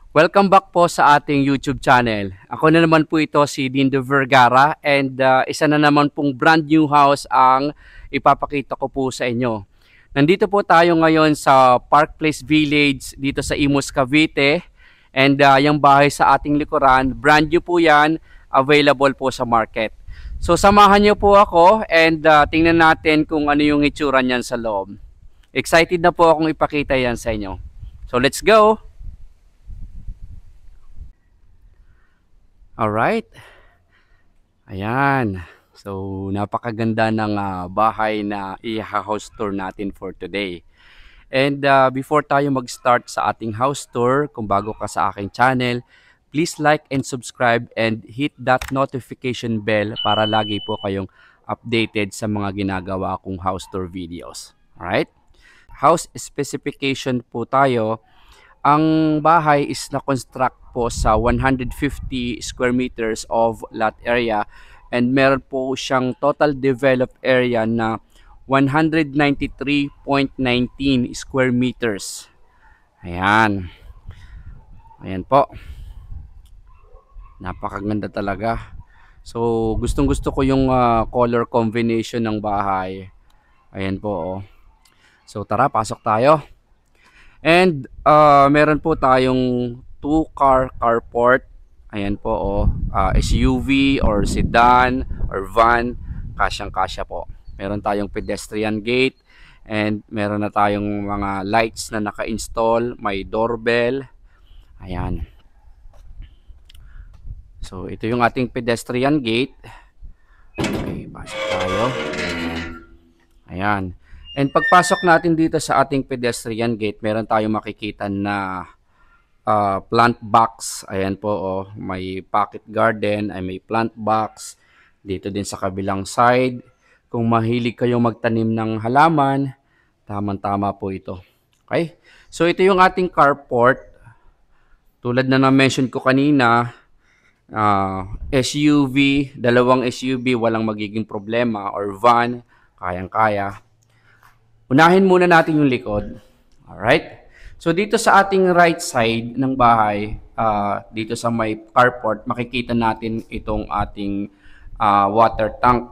Welcome back po sa ating YouTube channel. Ako na naman po ito si Dindo Vergara and isa na naman pong brand new house ang ipapakita ko po sa inyo. Nandito po tayo ngayon sa Park Place Village dito sa Imus, Cavite and yung bahay sa ating likuran, brand new po yan, available po sa market. So samahan niyo po ako and tingnan natin kung ano yung itsura niyan sa loob. Excited na po akong ipakita yan sa inyo. So let's go! Alright. Ayan. So, napakaganda ng bahay na i-house tour natin for today. And before tayo mag-start sa ating house tour, kung bago ka sa aking channel, please like and subscribe and hit that notification bell para lagi po kayong updated sa mga ginagawa kong house tour videos. Alright? House specification po tayo. Ang bahay is na-construct po sa 150 square meters of lot area and meron po siyang total developed area na 193.19 square meters. Ayan. Ayan po. Napakaganda talaga. So, gustong-gusto ko yung color combination ng bahay. Ayan po. Oh. So, tara, pasok tayo. And meron po tayong 2-car carport. Ayan po SUV or sedan or van, kasyang-kasya po. Meron tayong pedestrian gate and meron na tayong mga lights na naka-install, may doorbell. Ayan. So ito yung ating pedestrian gate. Okay, pasok tayo. Ayan. And pagpasok natin dito sa ating pedestrian gate, meron tayong makikita na plant box. Ayan po, may pocket garden, ay may plant box. Dito din sa kabilang side. Kung mahilig kayong magtanim ng halaman, tamang-tama po ito. Okay? So ito yung ating carport. Tulad na na-mention ko kanina, SUV, dalawang SUV, walang magiging problema, or van, kayang-kaya. Unahin muna natin yung likod. Alright? So dito sa ating right side ng bahay, dito sa may carport, makikita natin itong ating water tank.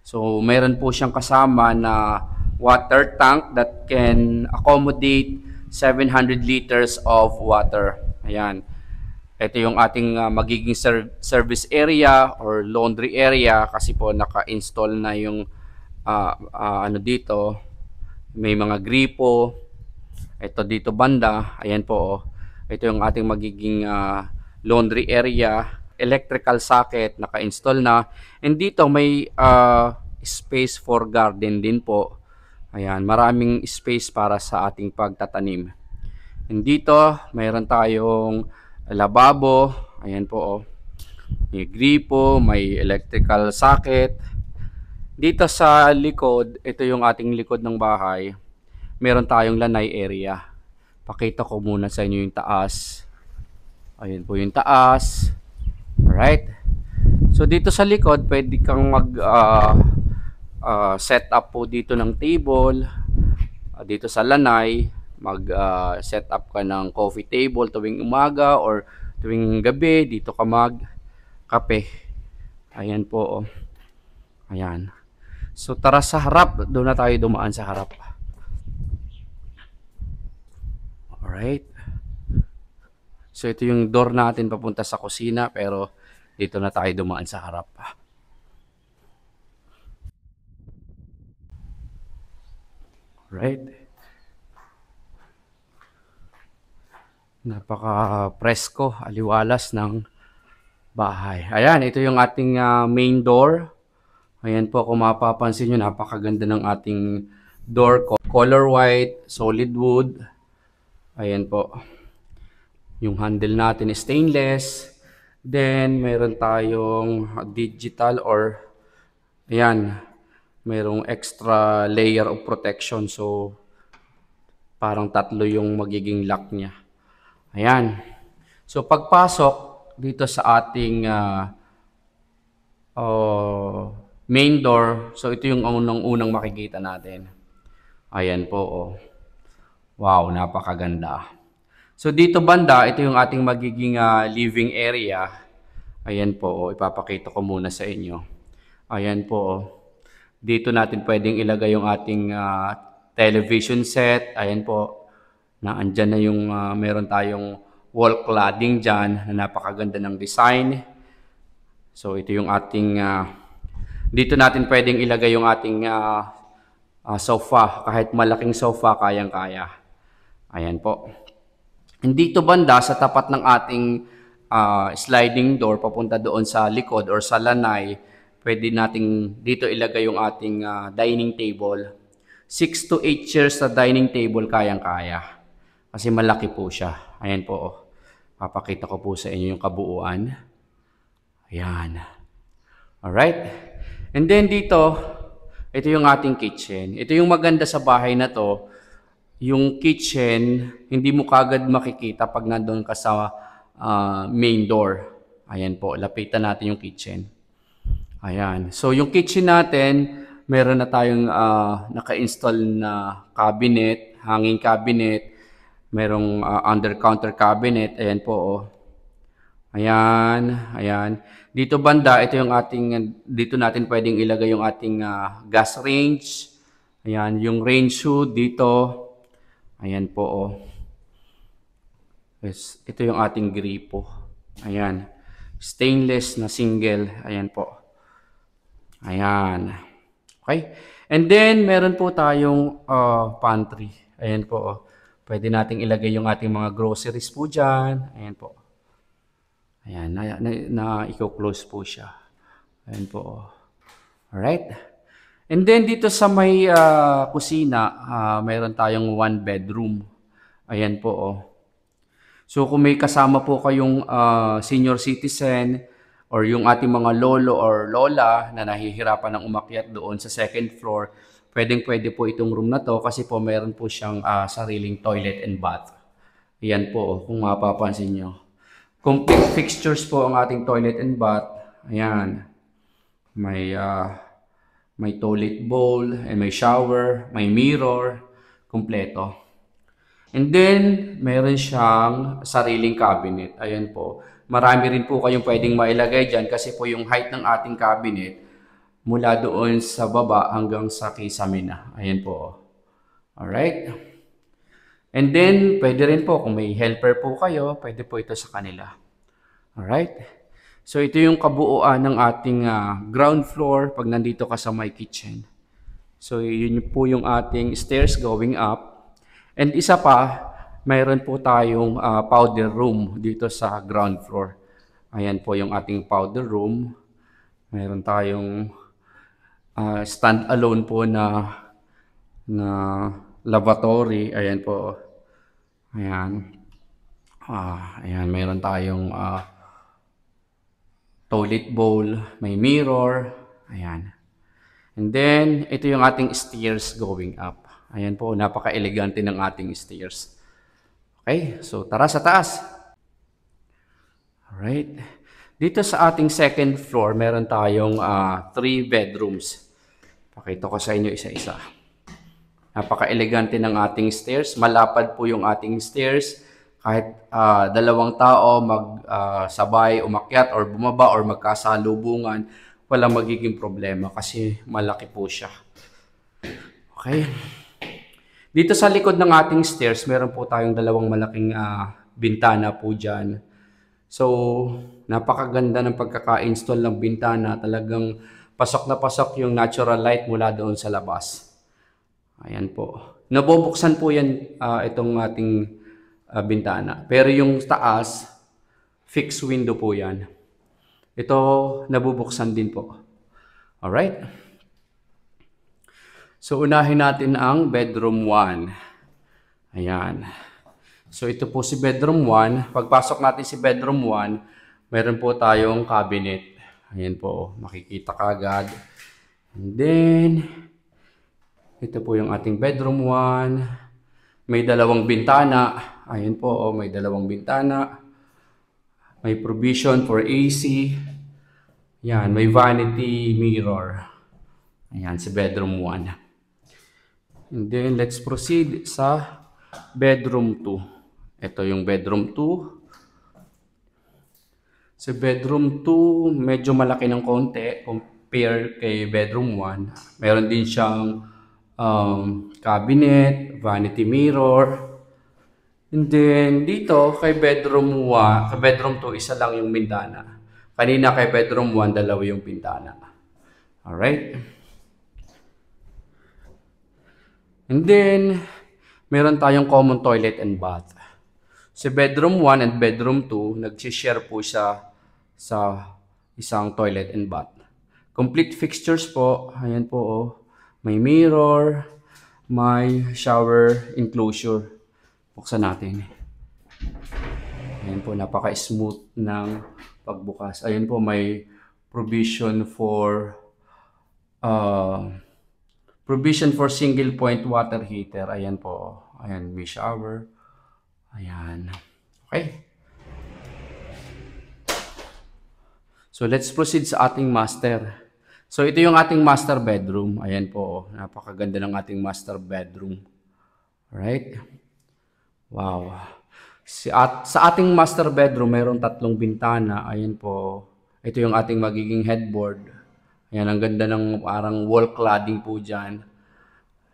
So mayroon po siyang kasama na water tank that can accommodate 700 liters of water. Ayan. Ito yung ating magiging service area or laundry area kasi po naka-install na yung ano dito. May mga gripo. Ito dito banda. Ayan po. Ito yung ating magiging laundry area. Electrical socket. Naka-install na. And dito may space for garden din po. Ayan. Maraming space para sa ating pagtatanim. And dito mayroon tayong lababo. Ayan po. May gripo. May electrical socket. Dito sa likod, ito yung ating likod ng bahay. Meron tayong lanay area. Pakita ko muna sa inyo yung taas. Ayun po yung taas. Alright. So dito sa likod, pwede kang mag set up po dito ng table. Dito sa lanay, mag set up ka ng coffee table tuwing umaga or tuwing gabi. Dito ka mag kape. Ayan po. Ayan. So tara sa harap, doon na tayo dumaan sa harap. Alright. So ito yung door natin papunta sa kusina pero dito na tayo dumaan sa harap. Alright. Napaka-presko, aliwalas ng bahay. Ayan, ito yung ating main door. Ayan po, kung mapapansin nyo, napakaganda ng ating door. Color white, solid wood. Ayan po. Yung handle natin is stainless. Then, meron tayong digital or, ayan, merong extra layer of protection. So, parang tatlo yung magiging lock niya. Ayan. So, pagpasok dito sa ating main door, so ito yung unang makikita natin. Ayan po. Wow, napakaganda. So dito banda, ito yung ating magiging living area. Ayan po, ipapakita ko muna sa inyo. Ayan po. Dito natin pwedeng ilagay yung ating television set. Ayan po. Andyan na yung meron tayong wall cladding dyan na napakaganda ng design. So ito yung ating dito natin pwedeng ilagay yung ating sofa. Kahit malaking sofa, kayang-kaya. Ayan po. Dito banda sa tapat ng ating sliding door papunta doon sa likod or sa lanay, pwede nating dito ilagay yung ating dining table. 6 to 8 chairs sa dining table, kayang-kaya. Kasi malaki po siya. Ayan po. Papakita ko po sa inyo yung kabuuan. Ayan. Alright. And then dito, ito yung ating kitchen. Ito yung maganda sa bahay na to. Yung kitchen, hindi mo kagad makikita pag nandun ka sa main door. Ayan po, lapitan natin yung kitchen. Ayan. So, yung kitchen natin, meron na tayong naka-install na cabinet, hanging cabinet, merong under-counter cabinet. Ayan po, oh. Ayan, ayan. Dito banda, ito yung ating, dito natin pwedeng ilagay yung ating gas range. Ayan, yung range hood dito. Ayan po, oh. Yes, ito yung ating gripo. Ayan. Stainless na single. Ayan po. Ayan. Okay. And then, meron po tayong pantry. Ayan po, oh. Pwede nating ilagay yung ating mga groceries po dyan. Ayan po. Ayan, i-close po siya. Ayan po, oh. Alright. And then dito sa may kusina, mayroon tayong 1 bedroom. Ayan po, oh. So kung may kasama po kayong senior citizen or yung ating mga lolo or lola na nahihirapan ng umakyat doon sa second floor, pwedeng-pwede po itong room na to kasi po mayroon po siyang sariling toilet and bath. Ayan po, oh, kung mapapansin nyo. Complete fixtures po ang ating toilet and bath. Ayan. May toilet bowl, and may shower, may mirror, kumpleto. And then, meron siyang sariling cabinet. Ayan po. Marami rin po kayong pwedeng mailagay dyan kasi po yung height ng ating cabinet mula doon sa baba hanggang sa kisame na. Ayan po. Alright. And then, pwede rin po kung may helper po kayo, pwede po ito sa kanila. Alright. So, ito yung kabuuan ng ating ground floor pag nandito ka sa my kitchen. So, yun po yung ating stairs going up. And isa pa, mayroon po tayong powder room dito sa ground floor. Ayan po yung ating powder room. Mayroon tayong stand-alone po na lavatory. Ayan po. Ayan. Ayan, mayroon tayong toilet bowl, may mirror, ayan. And then, ito yung ating stairs going up. Ayan po, napaka-elegante ng ating stairs. Okay, so tara sa taas. Alright. Dito sa ating second floor, meron tayong 3 bedrooms. Pakita ko sa inyo isa-isa. Napaka-elegante ng ating stairs. Malapad po yung ating stairs. Kahit dalawang tao magsabay umakyat or bumaba or magkasalubungan, walang magiging problema kasi malaki po siya. Okay. Dito sa likod ng ating stairs, meron po tayong dalawang malaking bintana po dyan. So, napakaganda ng pagkaka-install ng bintana. Talagang pasok na pasok yung natural light mula doon sa labas. Ayan po. Nabubuksan po yan itong ating bintana. Pero yung taas, fixed window po yan. Ito, nabubuksan din po. Alright? So, unahin natin ang bedroom 1. Ayan. So, ito po si bedroom 1. Pagpasok natin si bedroom 1, meron po tayong cabinet. Ayan po, makikita kagad. And then, ito po yung ating bedroom 1. May dalawang bintana. Ayan po, oh, may dalawang bintana. May provision for AC. Yan, may vanity mirror. Ayan, si bedroom 1. And then, let's proceed sa bedroom 2. Ito yung bedroom 2. Sa bedroom 2, medyo malaki ng konti compare kay bedroom 1. Meron din siyang cabinet, vanity mirror. And then dito kay bedroom 1, kay bedroom 2, isa lang yung bintana. Kanina kay bedroom 1, dalawa yung bintana. Alright? And then, meron tayong common toilet and bath. Sa bedroom 1 and bedroom 2, nag-share po siya sa isang toilet and bath. Complete fixtures po. Ayan po, oh. May mirror, may shower enclosure. Buksan natin. Ayan po, napaka-smooth ng pagbukas. Ayan po, may provision for single point water heater. Ayan po. Ayan, may shower. Ayan. Okay. So, let's proceed sa ating master. So, ito yung ating master bedroom. Ayan po. Napakaganda ng ating master bedroom. Alright. Wow. Sa ating master bedroom, mayroong 3 bintana. Ayan po. Ito yung ating magiging headboard. Ayan, ang ganda ng parang wall cladding po dyan.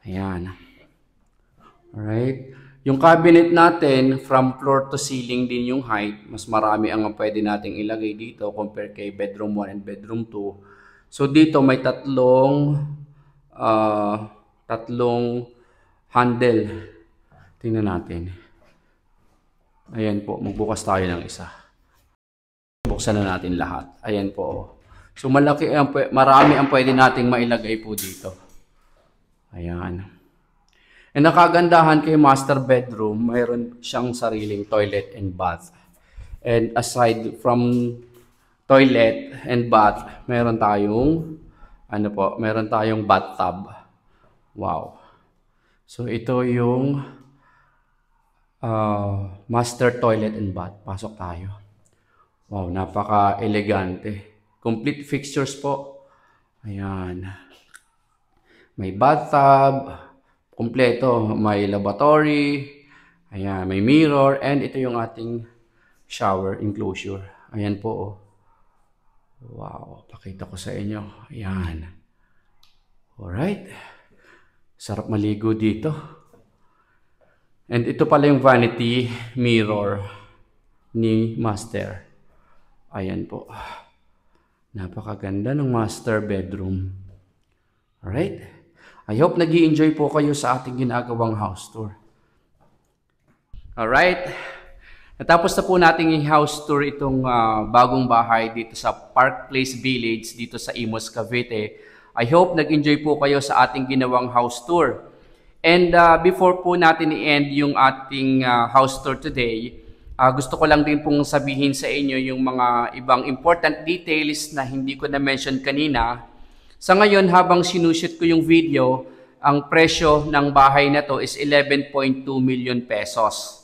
Ayan. Alright. Yung cabinet natin, from floor to ceiling din yung height. Mas marami ang pwede nating ilagay dito compare kay bedroom 1 and bedroom 2. So dito may tatlong handle. Tingnan natin. Ayan po, magbukas tayo ng isa. Buksan na natin lahat. Ayan po. So marami ang pwede nating mailagay po dito. Ayan. And nakagandahan kay master bedroom, mayroon siyang sariling toilet and bath. And aside from toilet and bath, meron tayong bathtub. Wow. So ito yung master toilet and bath. Pasok tayo. Wow, napaka-elegante. Complete fixtures po. Ayan. May bathtub. Kompleto, may lavatory, ayan, may mirror, and ito yung ating shower enclosure. Ayan po, oh. Wow, pakita ko sa inyo. Ayan. Alright. Sarap maligo dito. And ito pala yung vanity mirror ni master. Ayan po. Napakaganda ng master bedroom. Alright. I hope nag-i-enjoy po kayo sa ating ginagawang house tour. Alright. Natapos na po nating i-house tour itong bagong bahay dito sa Park Place Village dito sa Imus, Cavite. I hope nag-enjoy po kayo sa ating ginawang house tour. And before po natin i-end yung ating house tour today, gusto ko lang din pong sabihin sa inyo yung mga ibang important details na hindi ko na-mention kanina. Sa ngayon, habang sinushoot ko yung video, ang presyo ng bahay na to is 11.2 million pesos.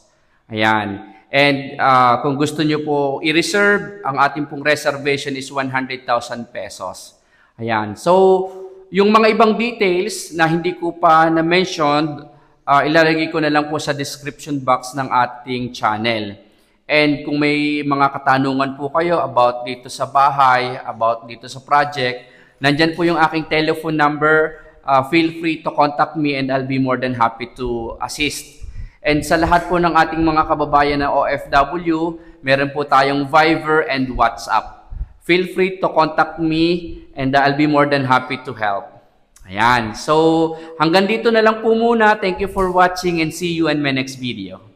Ayan. And kung gusto nyo po i-reserve, ang ating pong reservation is 100,000 pesos. Ayan. So, yung mga ibang details na hindi ko pa na-mention, ilalagay ko na lang po sa description box ng ating channel. And kung may mga katanungan po kayo about dito sa bahay, about dito sa project, nandyan po yung aking telephone number. Feel free to contact me and I'll be more than happy to assist. And sa lahat po ng ating mga kababayan na OFW, meron po tayong Viber and WhatsApp. Feel free to contact me and I'll be more than happy to help. Ayan. So, hanggang dito na lang po muna. Thank you for watching and see you in my next video.